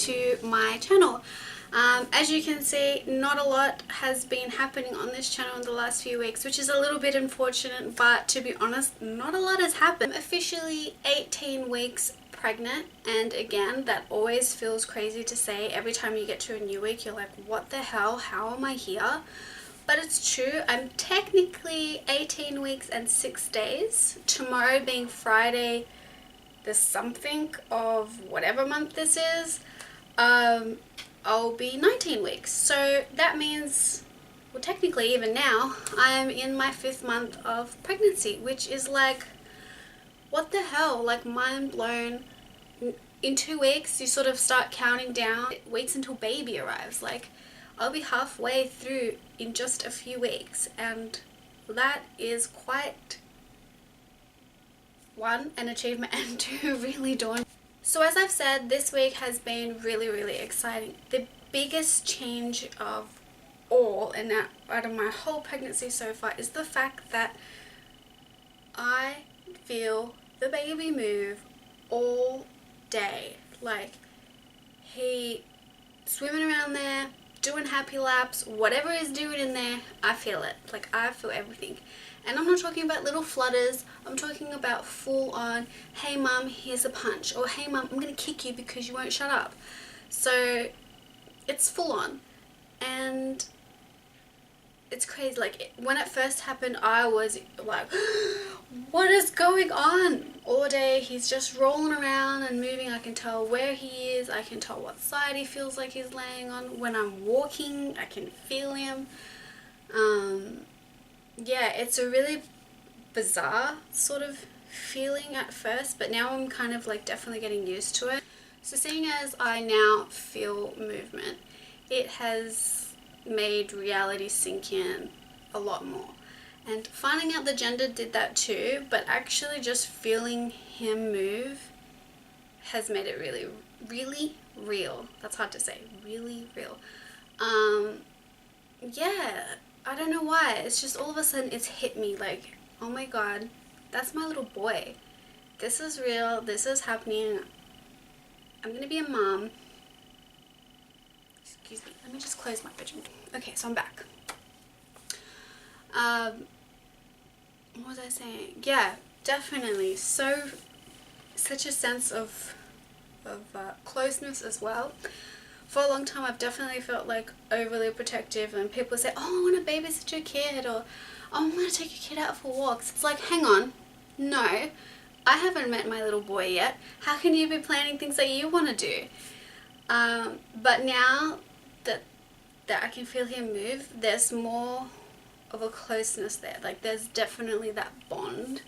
to my channel. As you can see, not a lot has been happening on this channel in the last few weeks, which is a little bit unfortunate, but to be honest, not a lot has happened. I'm officially 18 weeks pregnant, and again, that always feels crazy to say. Every time you get to a new week, you're like, what the hell, how am I here? But it's true, I'm technically 18 weeks and 6 days. Tomorrow being Friday the something of whatever month this is, I'll be 19 weeks. So that means, well, technically even now, I'm in my 5th month of pregnancy, which is like, what the hell, like mind blown. In 2 weeks, you sort of start counting down weeks until baby arrives. Like, I'll be halfway through in just a few weeks, and that is quite, one, an achievement, and two, really daunting. So as I've said, this week has been really exciting. The biggest change of all, and out of my whole pregnancy so far, is the fact that I feel the baby move all day. Like, he swimming around there, doing happy laps, whatever he's doing in there, I feel it. Like, I feel everything. And I'm not talking about little flutters, I'm talking about full on, hey mum, here's a punch, or hey mum, I'm gonna kick you because you won't shut up. So it's full on, and it's crazy. Like, when it first happened, I was like, what is going on? All day he's just rolling around and moving. I can tell where he is, I can tell what side he feels like he's laying on. When I'm walking, I can feel him. Yeah, it's a really bizarre sort of feeling at first, but now I'm kind of like definitely getting used to it. So seeing as I now feel movement, it has made reality sink in a lot more. And finding out the gender did that too, but actually just feeling him move has made it really real. That's hard to say, really real. Yeah, I don't know why, it's just all of a sudden it's hit me like, oh my god, that's my little boy. This is real, this is happening. I'm gonna be a mom. Excuse me, let me just close my bedroom. Okay, so I'm back. What was I saying? Yeah, definitely. So, such a sense of closeness as well. For a long time, I've definitely felt like overly protective, and people say, oh, I want to babysit your kid, or oh, I'm going to take your kid out for walks. It's like, hang on, no, I haven't met my little boy yet. How can you be planning things that you want to do? But now that I can feel him move, there's more of a closeness there. Like, there's definitely that bond,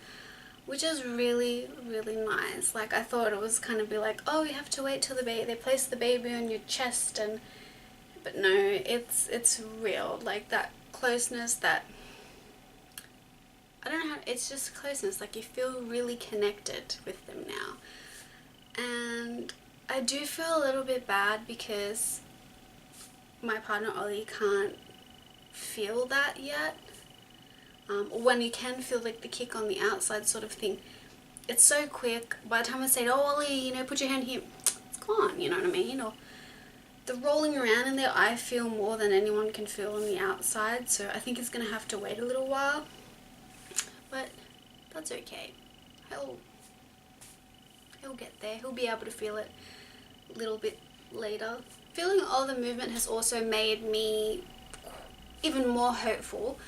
which is really nice. Like, I thought it was kind of be like, oh, you have to wait till they place the baby on your chest, and but no, it's real. Like, that closeness, that, I don't know how, it's just closeness. Like, you feel really connected with them now. And I do feel a little bit bad because my partner Ollie can't feel that yet. When you can feel like the kick on the outside sort of thing, it's so quick. By the time I say, oh Ollie, you know, put your hand here, it's gone, you know what I mean? Or the rolling around in there, I feel more than anyone can feel on the outside, so I think it's gonna have to wait a little while, but that's okay. He'll get there. He'll be able to feel it a little bit later. Feeling all the movement has also made me even more hopeful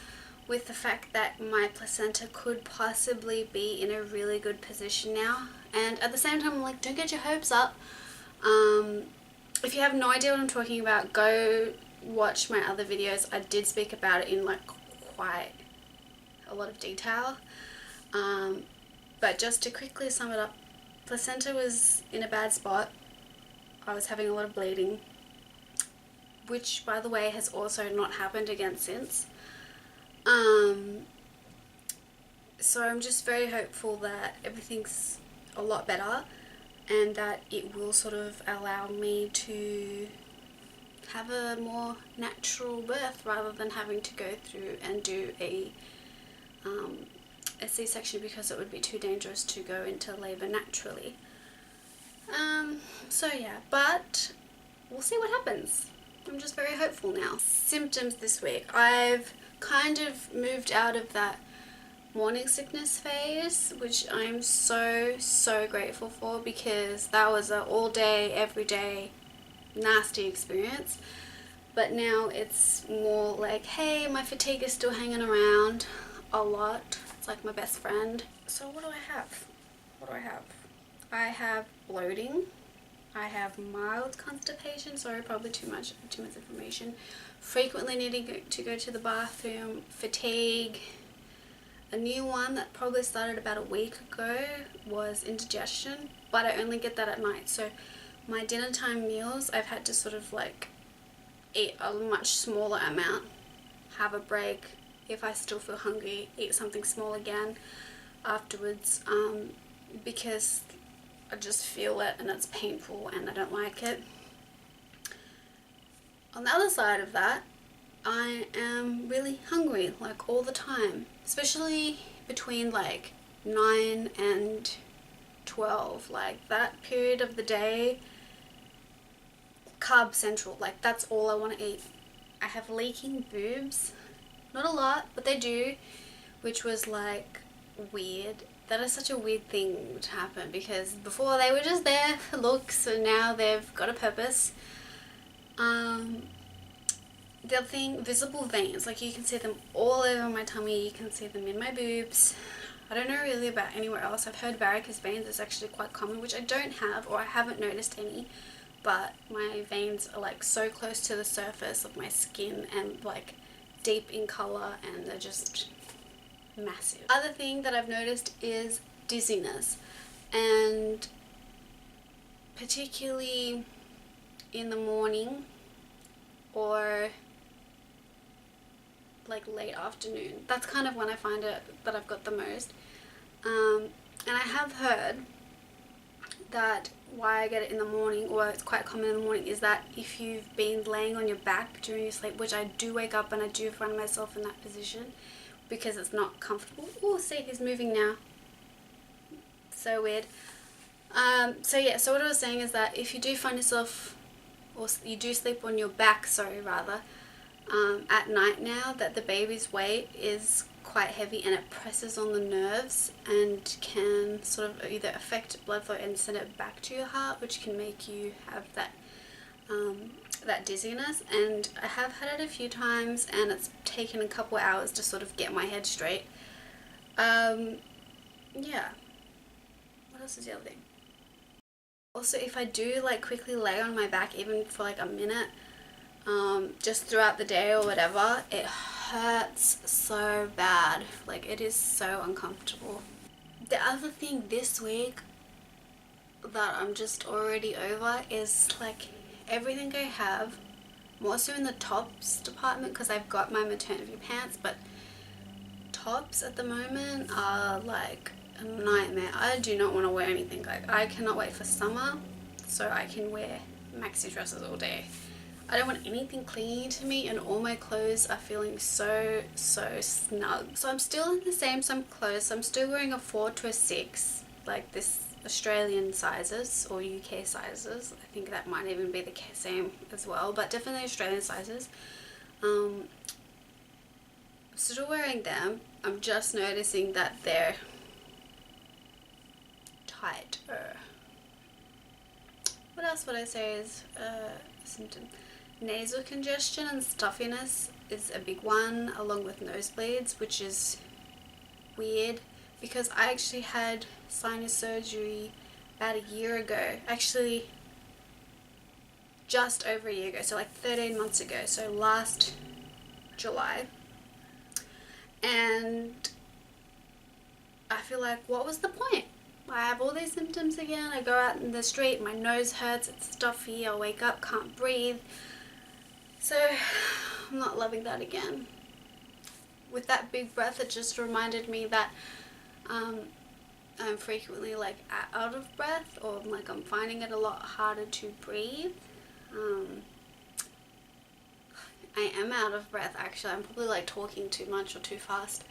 with the fact that my placenta could possibly be in a really good position now. And at the same time, I'm like, don't get your hopes up. If you have no idea what I'm talking about, go watch my other videos. I did speak about it in like quite a lot of detail. But just to quickly sum it up, placenta was in a bad spot. I was having a lot of bleeding, which by the way has also not happened again since. So I'm just very hopeful that everything's a lot better, and that it will sort of allow me to have a more natural birth rather than having to go through and do a C-section, because it would be too dangerous to go into labour naturally. So yeah, but we'll see what happens. I'm just very hopeful now. Symptoms this week. I've kind of moved out of that morning sickness phase, which I'm so grateful for, because that was an all day, every day nasty experience. But now it's more like, hey, my fatigue is still hanging around a lot. It's like my best friend. So what do I have? I have bloating. I have mild constipation. Sorry, probably too much information. Frequently needing to go to the bathroom. Fatigue. A new one that probably started about a week ago was indigestion, but I only get that at night. So my dinner time meals, I've had to sort of like eat a much smaller amount, have a break. If I still feel hungry, eat something small again afterwards, because I just feel it and it's painful and I don't like it. On the other side of that, I am really hungry, like all the time, especially between like 9 and 12, like that period of the day, carb central, like that's all I want to eat. I have leaking boobs, not a lot, but they do, which was like weird. That is such a weird thing to happen, because before they were just there for looks and now they've got a purpose. The other thing, visible veins, like you can see them all over my tummy, you can see them in my boobs. I don't know really about anywhere else. I've heard varicose veins is actually quite common, which I don't have, or I haven't noticed any, but my veins are like so close to the surface of my skin and like deep in colour, and they're just massive. Other thing that I've noticed is dizziness, and particularly in the morning or like late afternoon. That's kind of when I find it that I've got the most. And I have heard that why I get it in the morning, or it's quite common in the morning, is that if you've been laying on your back during your sleep, which I do wake up and I do find myself in that position because it's not comfortable. Oh, see, he's moving now. So weird. So yeah, so what I was saying is that if you do find yourself, or you do sleep on your back, at night now, that the baby's weight is quite heavy and it presses on the nerves and can sort of either affect blood flow and send it back to your heart, which can make you have that that dizziness. And I have had it a few times and it's taken a couple hours to sort of get my head straight. Yeah. What else is the other thing? Also, if I do like quickly lay on my back even for like a minute, just throughout the day or whatever, it hurts so bad. Like, it is so uncomfortable. The other thing this week that I'm just already over is like everything I have, more so in the tops department, because I've got my maternity pants, but tops at the moment are like a nightmare. I do not want to wear anything. Like, I cannot wait for summer so I can wear maxi dresses all day. I don't want anything clinging to me, and all my clothes are feeling so snug. So I'm still in the same clothes. So I'm still wearing a 4 to a 6, like this Australian sizes or UK sizes. I think that might even be the same as well, but definitely Australian sizes. Still wearing them. I'm just noticing that they're tighter. What else would I say is a symptom? Nasal congestion and stuffiness is a big one, along with nosebleeds, which is weird because I actually had sinus surgery about a year ago. Actually, just over a year ago, so like 13 months ago, so last July. And I feel like, what was the point? I have all these symptoms again. I go out in the street, my nose hurts, it's stuffy, I wake up, can't breathe. So I'm not loving that again. With that big breath, it just reminded me that I'm frequently like out of breath, or like I'm finding it a lot harder to breathe. I am out of breath actually. I'm probably like talking too much or too fast.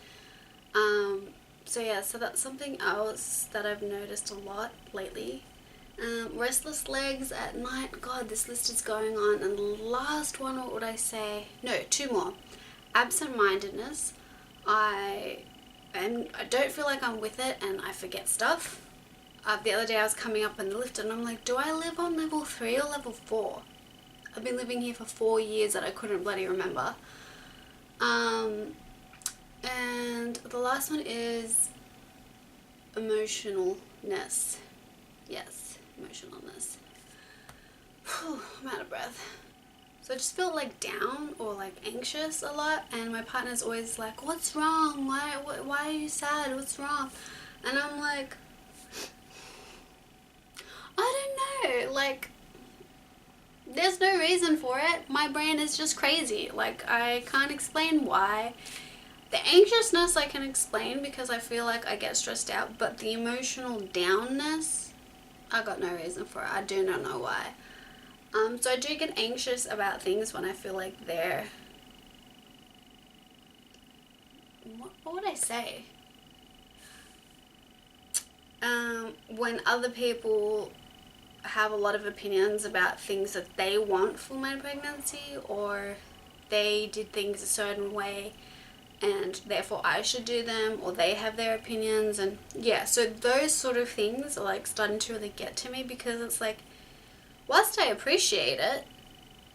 So yeah, so that's something else that I've noticed a lot lately. Restless legs at night. God, this list is going on. And the last one, what would I say? No, two more. Absent-mindedness. I don't feel like I'm with it and I forget stuff. The other day I was coming up in the lift and I'm like, do I live on level 3 or level 4? I've been living here for 4 years and I couldn't bloody remember. And the last one is emotionalness. Yes, emotionalness. Whew, I'm out of breath. So I just feel like down or like anxious a lot, and my partner's always like, what's wrong? Why are you sad? What's wrong? And I'm like, I don't know, like, there's no reason for it. My brain is just crazy. Like, I can't explain why. The anxiousness I can explain because I feel like I get stressed out, but the emotional downness, I got no reason for it. I do not know why. So I do get anxious about things when I feel like they're, what would I say? When other people have a lot of opinions about things that they want for my pregnancy, or they did things a certain way and therefore I should do them, or they have their opinions, and yeah, so those sort of things are like starting to really get to me, because it's like, whilst I appreciate it,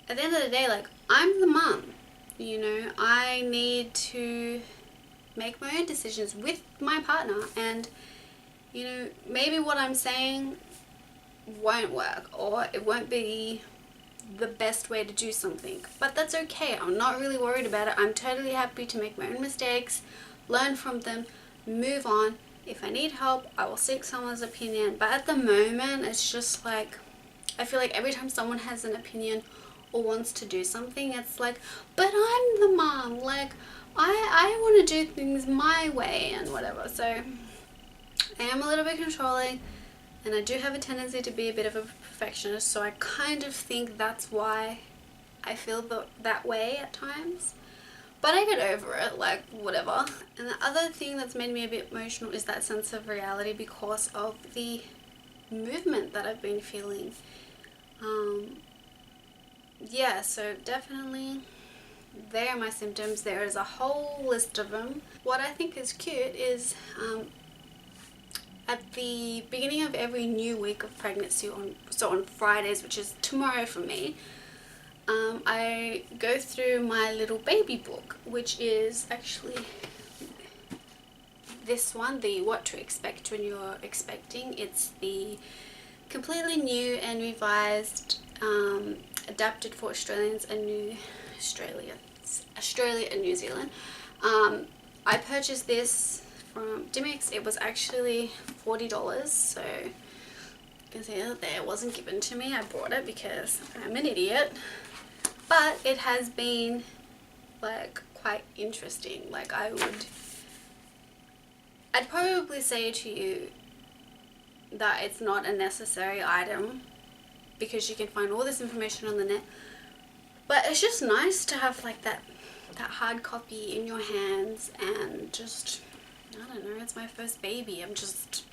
at the end of the day, like, I'm the mum, you know, I need to make my own decisions with my partner, and you know, maybe what I'm saying won't work, or it won't be the best way to do something, but that's okay. I'm not really worried about it. I'm totally happy to make my own mistakes, learn from them, move on. If I need help, I will seek someone's opinion, but at the moment it's just like, I feel like every time someone has an opinion or wants to do something, it's like, but I'm the mom, like, I want to do things my way and whatever. So I am a little bit controlling, and I do have a tendency to be a bit of a perfectionist, so I kind of think that's why I feel that way at times. But I get over it, like, whatever. And the other thing that's made me a bit emotional is that sense of reality, because of the movement that I've been feeling. Yeah, so definitely there are my symptoms. There is a whole list of them. What I think is cute is at the beginning of every new week of pregnancy, on Fridays, which is tomorrow for me, I go through my little baby book, which is actually this one, the What to Expect When You're Expecting. It's the completely new and revised, adapted for Australia and New Zealand. I purchased this from Dimmicks. It was actually $40, so you can see that there, it wasn't given to me. I bought it because I'm an idiot, but it has been like quite interesting. Like, I'd probably say to you that it's not a necessary item, because you can find all this information on the net, but it's just nice to have like that hard copy in your hands, and just, I don't know, it's my first baby. I'm just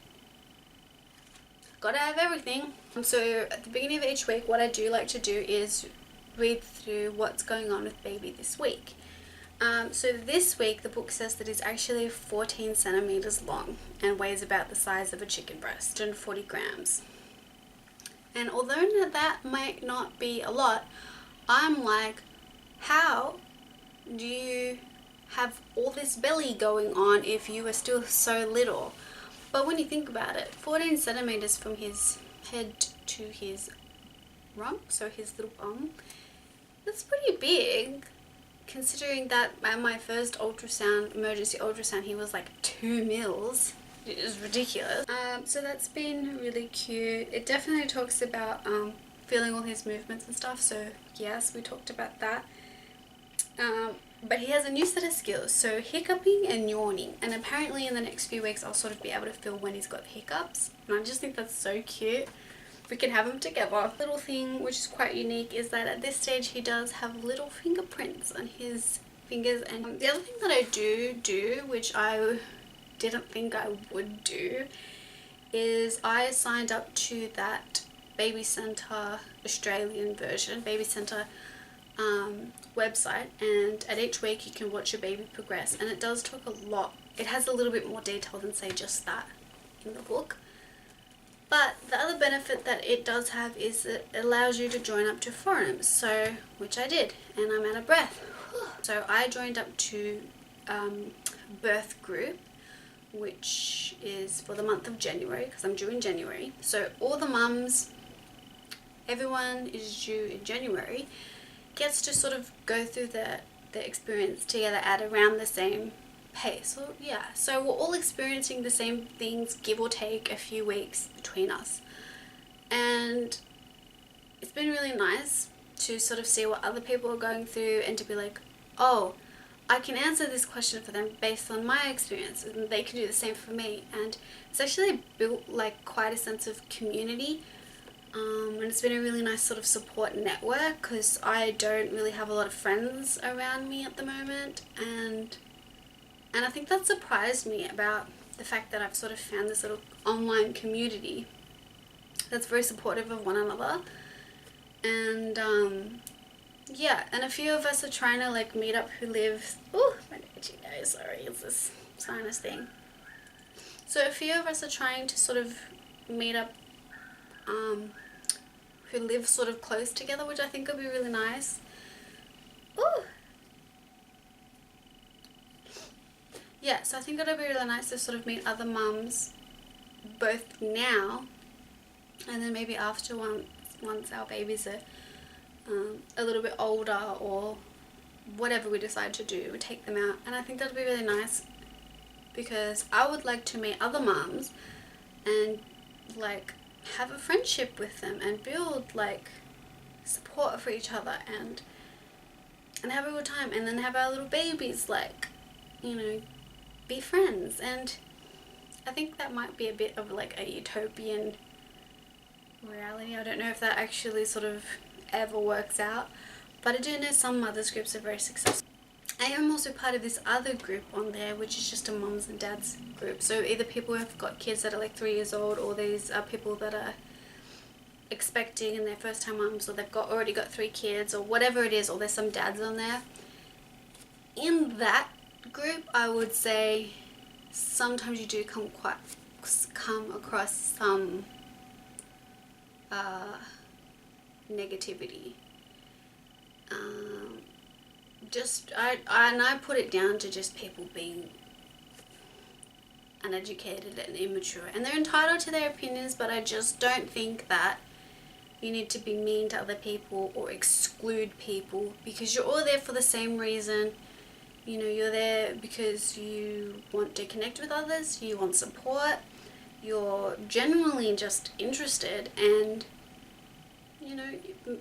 gotta have everything. So at the beginning of each week, what I do like to do is read through what's going on with baby this week. So this week the book says that it's actually 14 centimeters long and weighs about the size of a chicken breast and 40 grams. And although that might not be a lot, I'm like, how do you have all this belly going on if you are still so little? But when you think about it, 14 centimeters from his head to his rump, so his little bum, that's pretty big, considering that at my first emergency ultrasound, he was like 2 mils. It is ridiculous. So that's been really cute. It definitely talks about feeling all his movements and stuff, so yes, we talked about that. But he has a new set of skills, so hiccuping and yawning, and apparently in the next few weeks I'll sort of be able to feel when he's got hiccups, and I just think that's so cute. We can have them together. Little thing which is quite unique is that at this stage he does have little fingerprints on his fingers. And the other thing that I do, which I didn't think I would do, is I signed up to that Baby Centre Australian version, Baby Centre website, and at each week you can watch your baby progress, and it does talk a lot. It has a little bit more detail than say just that in the book. But the other benefit that it does have is it allows you to join up to forums, so which I did, and I'm out of breath. So I joined up to birth group, which is for the month of January, because I'm due in January. So all the mums, everyone is due in January, gets to sort of go through the experience together at around the same pace. So yeah, so we're all experiencing the same things, give or take a few weeks between us. And it's been really nice to sort of see what other people are going through and to be like, oh, I can answer this question for them based on my experience, and they can do the same for me. And it's actually built like quite a sense of community. And it's been a really nice sort of support network, because I don't really have a lot of friends around me at the moment, and I think that surprised me about the fact that I've sort of found this little online community that's very supportive of one another. And yeah, and a few of us are trying to like meet up who live, oh my itchy nose, sorry, it's this sinus thing. So a few of us are trying to sort of meet up who live sort of close together, which I think would be really nice. Ooh. Yeah, so I think it'll be really nice to sort of meet other mums, both now and then maybe after once our babies are a little bit older, or whatever we decide to do, we take them out. And I think that'll be really nice, because I would like to meet other mums and like have a friendship with them and build like support for each other and have a good time, and then have our little babies like, you know, be friends. And I think that might be a bit of like a utopian reality. I don't know if that actually sort of ever works out, but I do know some mothers groups are very successful. I am also part of this other group on there, which is just a mums and dads group. So either people who have got kids that are like 3 years old, or these are people that are expecting and they're first time mums, or they've already got 3 kids, or whatever it is, or there's some dads on there. In that group, I would say sometimes you do come across some negativity. I put it down to just people being uneducated and immature, and they're entitled to their opinions, but I just don't think that you need to be mean to other people or exclude people, because you're all there for the same reason. You know, you're there because you want to connect with others, you want support, you're genuinely just interested, and you know,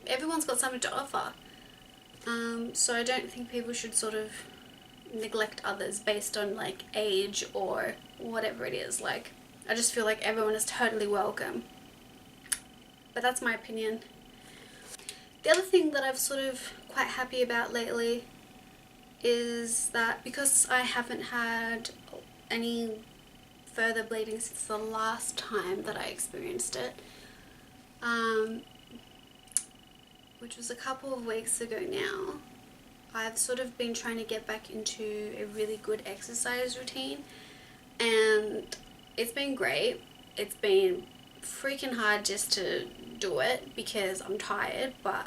everyone's got something to offer. So I don't think people should sort of neglect others based on like age or whatever it is. Like, I just feel like everyone is totally welcome. But that's my opinion. The other thing that I've sort of quite happy about lately is that because I haven't had any further bleeding since the last time that I experienced it, which was a couple of weeks ago now, I've sort of been trying to get back into a really good exercise routine, and it's been great. It's been freaking hard just to do it because I'm tired, but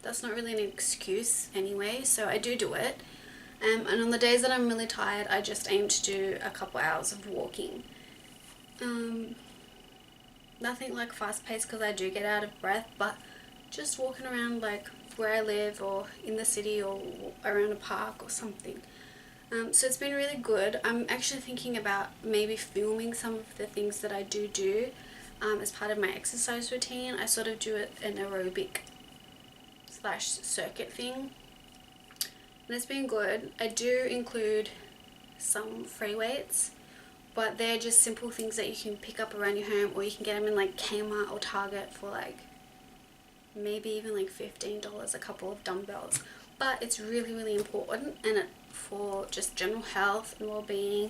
that's not really an excuse anyway, so I do it. And on the days that I'm really tired, I just aim to do a couple hours of walking. Nothing like fast paced, because I do get out of breath, but just walking around like where I live, or in the city, or around a park or something. So it's been really good. I'm actually thinking about maybe filming some of the things that I do as part of my exercise routine. I sort of do an aerobic / circuit thing, and it's been good. I do include some free weights, but they're just simple things that you can pick up around your home, or you can get them in like Kmart or Target for like maybe even like $15, a couple of dumbbells. But it's really important, and for just general health and well-being,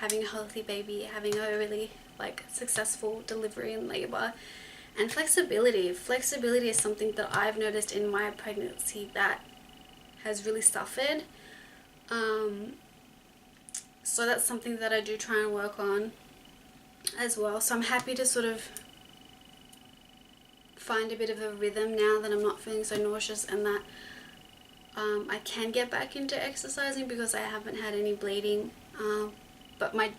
having a healthy baby, having a really like successful delivery and labor. And flexibility is something that I've noticed in my pregnancy that has really suffered. So that's something that I do try and work on as well. So I'm happy to sort of find a bit of a rhythm now that I'm not feeling so nauseous, and that I can get back into exercising because I haven't had any bleeding. But my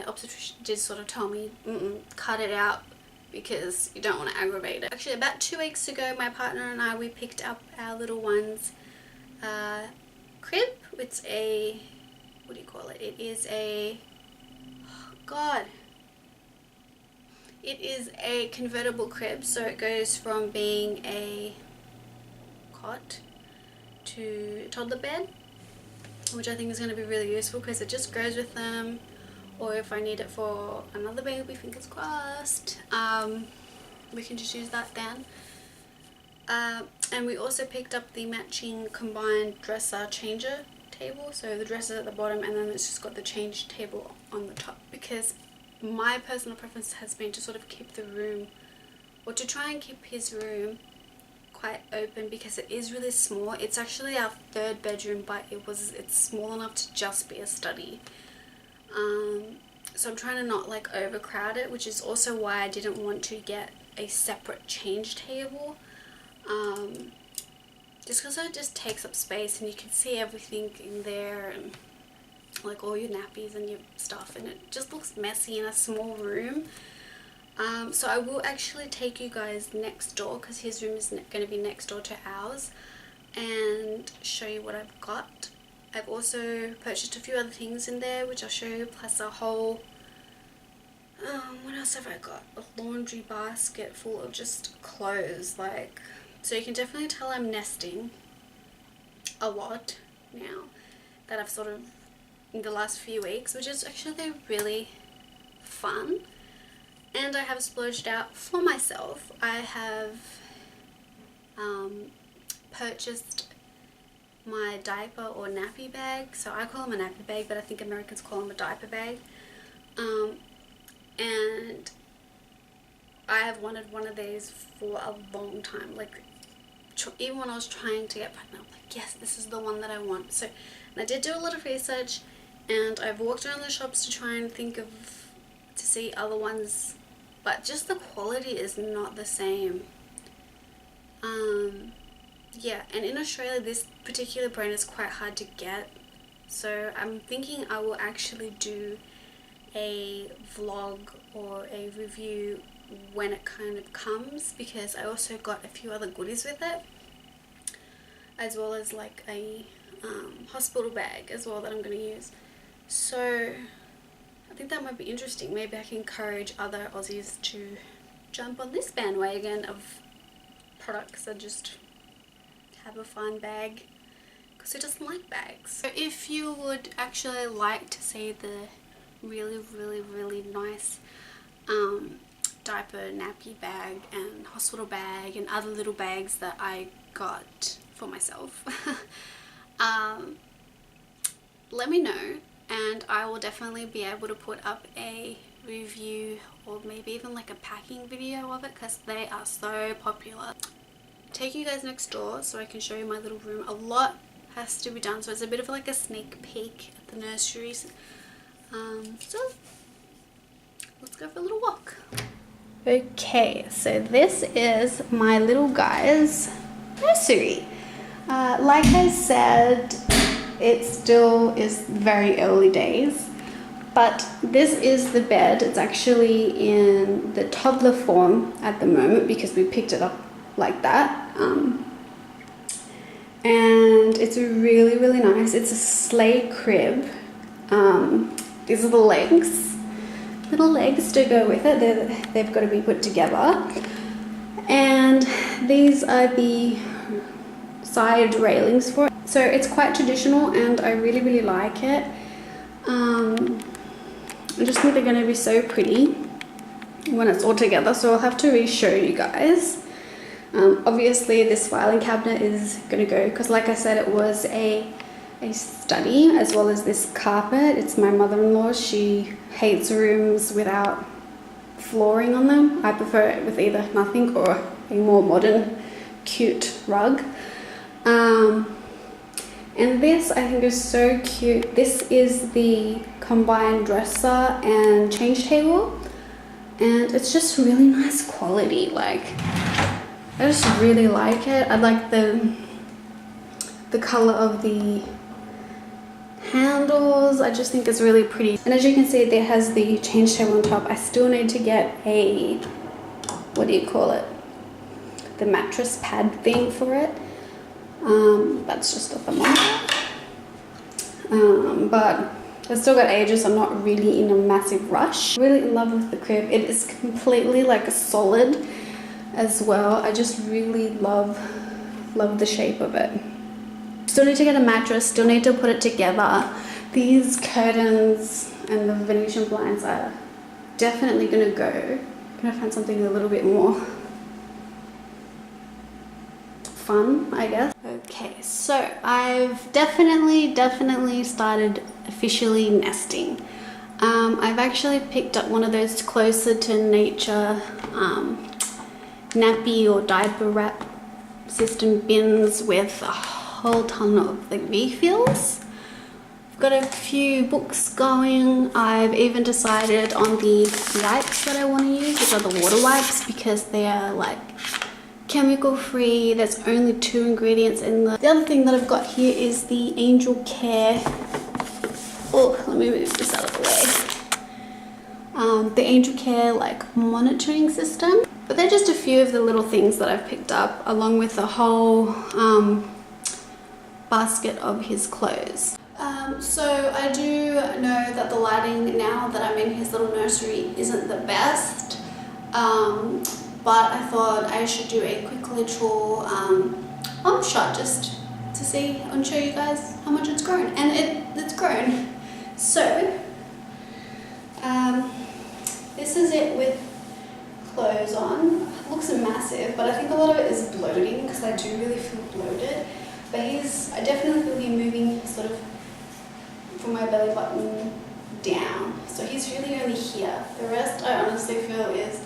obstetrician did sort of tell me, cut it out because you don't want to aggravate it. Actually, about 2 weeks ago, my partner and I, we picked up our little one's crib. It's a, what do you call it? It is a, oh God. It is a convertible crib, so it goes from being a cot to toddler bed, which I think is going to be really useful because it just goes with them, or if I need it for another baby, fingers crossed, we can just use that then. And we also picked up the matching combined dresser changer table, so the dresser at the bottom and then it's just got the change table on the top, because my personal preference has been to sort of keep the room, or to try and keep his room quite open, because it is really small. It's actually our 3rd bedroom, but it's small enough to just be a study. So I'm trying to not like overcrowd it, which is also why I didn't want to get a separate change table, just because it just takes up space and you can see everything in there, and like all your nappies and your stuff, and it just looks messy in a small room. So I will actually take you guys next door, because his room is going to be next door to ours, and show you what I've got. I've also purchased a few other things in there which I'll show you, plus a whole, what else have I got? A laundry basket full of just clothes, like, so you can definitely tell I'm nesting a lot now that I've sort of, in the last few weeks, which is actually really fun. And I have splurged out for myself. I have purchased my diaper or nappy bag. So I call them a nappy bag, but I think Americans call them a diaper bag. And I have wanted one of these for a long time. Like, even when I was trying to get pregnant, I'm like, yes, this is the one that I want. So, and I did do a lot of research, and I've walked around the shops to try and to see other ones, but just the quality is not the same. Yeah, and in Australia this particular brand is quite hard to get, so I'm thinking I will actually do a vlog or a review when it kind of comes, because I also got a few other goodies with it, as well as like a hospital bag as well that I'm going to use. So I think that might be interesting. Maybe I can encourage other Aussies to jump on this bandwagon of products and just have a fun bag, because who doesn't like bags? So if you would actually like to see the really nice diaper, nappy bag and hospital bag and other little bags that I got for myself, let me know, and I will definitely be able to put up a review or maybe even like a packing video of it, because they are so popular. Take you guys next door so I can show you my little room. A lot has to be done, so it's a bit of like a sneak peek at the nurseries. So let's go for a little walk. Okay, so this is my little guy's nursery. Like I said, it still is very early days, but this is the bed. It's actually in the toddler form at the moment because we picked it up like that, and it's really nice. It's a sleigh crib. These are the legs, little legs to go with it. They've got to be put together, and these are the side railings for it. So it's quite traditional and I really like it. I just think they're going to be so pretty when it's all together, so I'll have to re-show you guys. Obviously this filing cabinet is going to go, because like I said, it was a study, as well as this carpet. It's my mother-in-law. She hates rooms without flooring on them. I prefer it with either nothing or a more modern, cute rug. And this I think is so cute. This is the combined dresser and change table, and it's just really nice quality. Like, I just really like it. I like the color of the handles. I just think it's really pretty. And as you can see, it has the change table on top. I still need to get a, what do you call it, the mattress pad thing for it. That's just at the moment. But I've still got ages. I'm not really in a massive rush. Really in love with the crib. It is completely like a solid as well. I just really love the shape of it. Still need to get a mattress, still need to put it together. These curtains and the Venetian blinds are definitely gonna go. I'm gonna find something a little bit more fun, I guess. Okay, so I've definitely started officially nesting. I've actually picked up one of those closer to nature nappy or diaper wrap system bins with a whole ton of like refills. I've got a few books going. I've even decided on the wipes that I want to use, which are the water wipes, because they are like chemical free. There's only 2 ingredients in them. The other thing that I've got here is the Angel Care. Oh, let me move this out of the way. The Angel Care like monitoring system. But they're just a few of the little things that I've picked up, along with the whole basket of his clothes. So I do know that the lighting now that I'm in his little nursery isn't the best, but I thought I should do a quick little shot just to see and show you guys how much it's grown. And it's grown. So this is it with clothes on. It looks massive, but I think a lot of it is bloating because I do really feel bloated. But I definitely feel him moving sort of from my belly button down. So he's really only here. The rest I honestly feel is,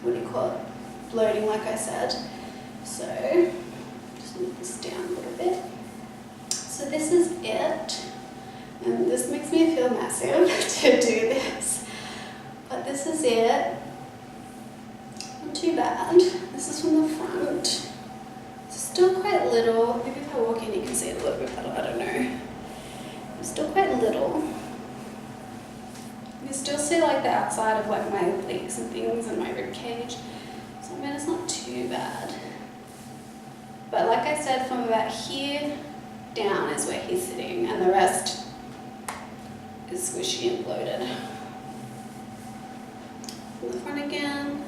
what do you call it? Bloating, like I said. So just move this down a little bit. So this is it. And this makes me feel massive to do this. But this is it. Not too bad. This is from the front. It's still quite little. Maybe if I walk in you can see it a little bit better. I don't know. It's still quite little. You can still see like the outside of like my obliques and things and my rib cage. So I mean, it's not too bad. But like I said, from about here down is where he's sitting, and the rest is squishy and bloated. From the front again.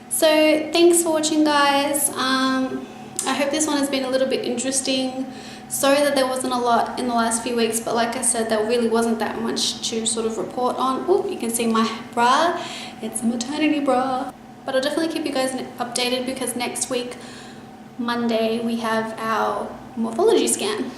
So thanks for watching, guys. I hope this one has been a little bit interesting. Sorry that there wasn't a lot in the last few weeks, but like I said, there really wasn't that much to sort of report on. Oh, you can see my bra. It's a maternity bra. But I'll definitely keep you guys updated, because next week, Monday, we have our morphology scan.